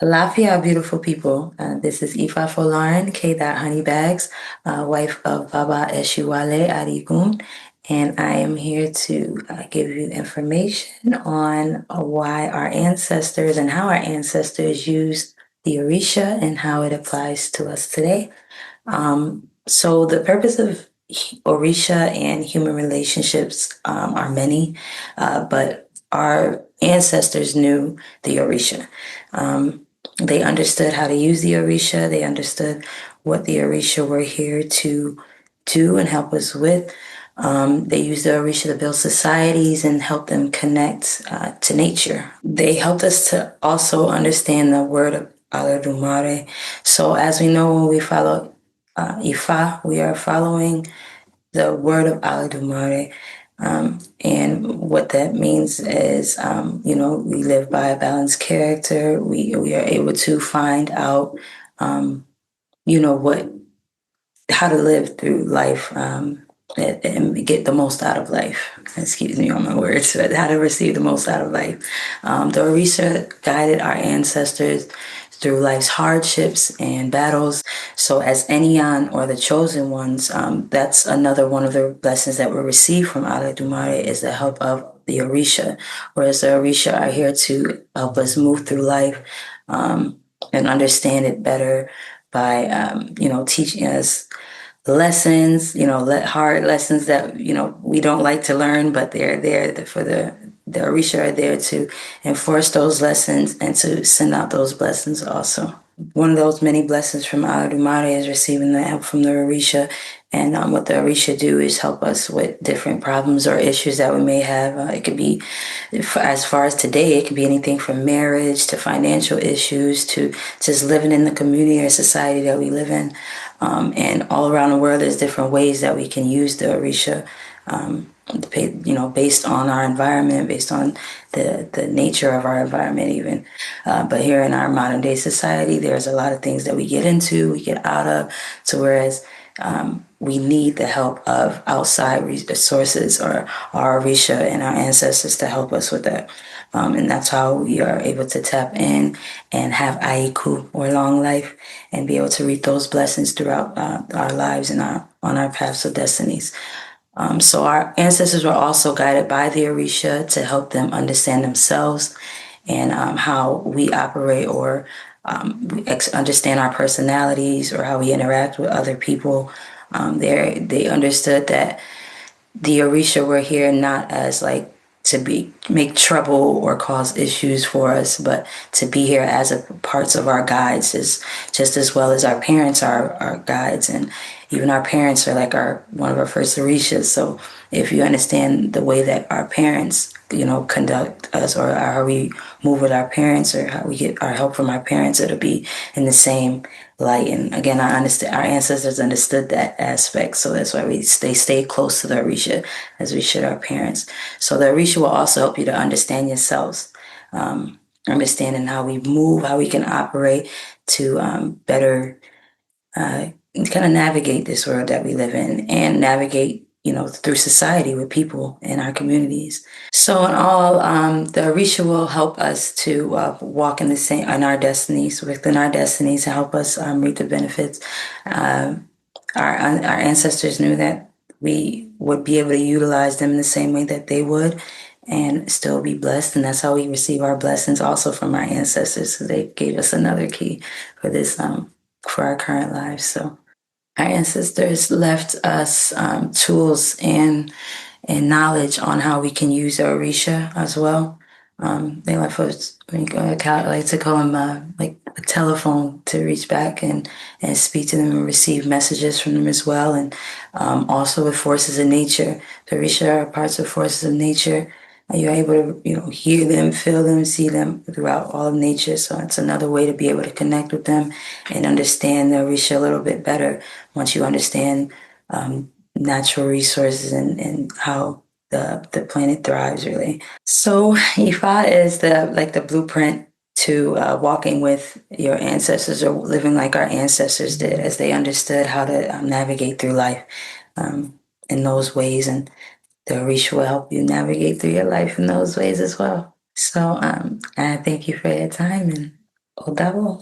Alaafia, beautiful people. This is Ifafolarin, Kdot Honeybaggz, wife of Baba Esuwale Adigun, and I am here to give you information on why our ancestors and how our ancestors used the Orisha and how it applies to us today. So the purpose of Orisha and human relationships are many, but our ancestors knew the Orisha. They understood how to use the Orisha. They understood what the Orisha were here to do and help us with. They used the Orisha to build societies and help them connect to nature. They helped us to also understand the word of Olodumare. So as we know, when we follow Ifa, we are following the word of Olodumare. And what that means is, we live by a balanced character. We are able to find out, what how to live through life and get the most out of life. Excuse me on my words, but how to receive the most out of life. The Orisa guided our ancestors through life's hardships and battles. So, as Enyan or the chosen ones, that's another one of the blessings that we receive from Olodumare is the help of the Orisha, whereas the Orisha are here to help us move through life and understand it better by, teaching us lessons, hard lessons that, we don't like to learn, but they're there for the Orisha are there to enforce those lessons and to send out those blessings also. One of those many blessings from Olodumare is receiving the help from the Orisha. And what the Orisha do is help us with different problems or issues that we may have. It could be, as far as today, it could be anything from marriage to financial issues to just living in the community or society that we live in. And all around the world, there's different ways that we can use the Orisha, based on our environment, based on the nature of our environment even. But here in our modern day society, there's a lot of things that we get into, we get out of, to whereas we need the help of outside resources or our Orisha and our ancestors to help us with that. And that's how we are able to tap in and have aiku or long life and be able to reap those blessings throughout our lives and on our paths of destinies. So our ancestors were also guided by the Orisha to help them understand themselves and how we operate or understand our personalities or how we interact with other people. They understood that the Orisha were here not as like to make trouble or cause issues for us, but to be here as a parts of our guides is just as well as our parents are our guides, and even our parents are like our one of our first Orishas. So if you understand the way that our parents, conduct us or how we move with our parents or how we get our help from our parents, it'll be in the same light. And again, I understand our ancestors understood that aspect. So that's why they stay close to the Orisha as we should our parents. So the Orisha will also help you to understand yourselves, understanding how we move, how we can operate to better kind of navigate this world that we live in and navigate, through society with people in our communities. So in all, the Orisha will help us to walk in the same in our destinies, within our destinies, to help us reap the benefits. Our ancestors knew that we would be able to utilize them in the same way that they would and still be blessed. And that's how we receive our blessings also from our ancestors. So they gave us another key for this, for our current lives. So our ancestors left us tools and knowledge on how we can use our Orisha as well. They left us, I like to call them like a telephone to reach back and speak to them and receive messages from them as well. And also with forces of nature, the Orisha are parts of forces of nature. You're able to, hear them, feel them, see them throughout all of nature. So it's another way to be able to connect with them and understand the Orisha a little bit better once you understand natural resources and how the planet thrives, really. So Ifa is the blueprint to walking with your ancestors or living like our ancestors did, as they understood how to navigate through life in those ways. And the Orisha will help you navigate through your life in those ways as well. So I thank you for your time and Ó dàbọ̀.